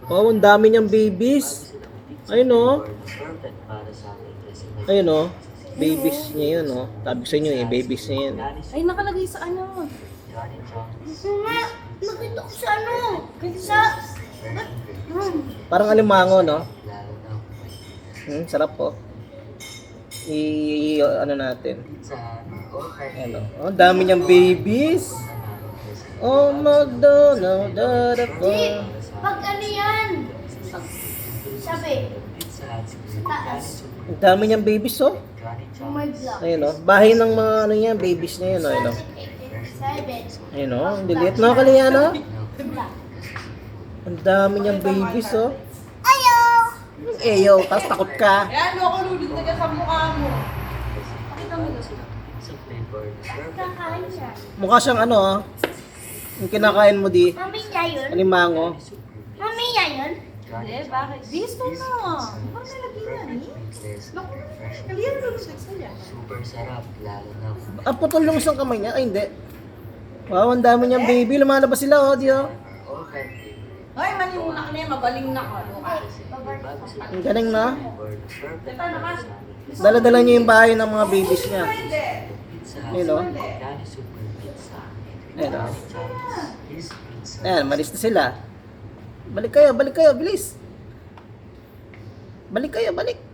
Wow, ang dami niyang babies. Ayun o. Ayun o. Babies niya yun o. Sabi ko sa inyo eh, babies niya yun. Ay, nakalagay sa ano? Nakita ko sa ano? Sa... Parang alimango, no? Sarap po. Ano natin. Ano? Oh, dami niyang babies. Oh, McDonald, Di, pag ano yan? Sabi, sa taas. ang dami niyang babies, oh. Oh my God. Ayun, oh. Bahay ng mga ano niya, babies niya yun, oh. Ayun, oh. 7. Ayun, oh. Ang diliit na kaliya, no? Ang dami niyang babies, oh. Ayaw! Eyo, tapos takot ka. Yan, loko lulid na ka sa mukha mo. Pakita mo na sila. Kakain siya. Mukha siyang ano, oh. Yung kinakain mo di, Mami niya yun? alimango. Mami niya yun? Hindi, bakit? Gusto na. Bakit nalagyan yan eh? Loko, kaliyan mo sa saya. Super sarap, lalo na kung Ah, putol yung isang kamay niya. Ay, hindi. Wow, ang dami niyang baby. Lumalabas sila, oh, di, oh. Ay, mali muna ka na yan. Mabaling na ka. Ang galing na. Teta na ka. Dala-dala niya yung bahay ng mga babies niya. Pwede. Ayun, oh. Gani super pizza. Ayun, oh. Is pizza. Ayan, malis na sila. Balik kayo, bilis. Balik kayo, balik.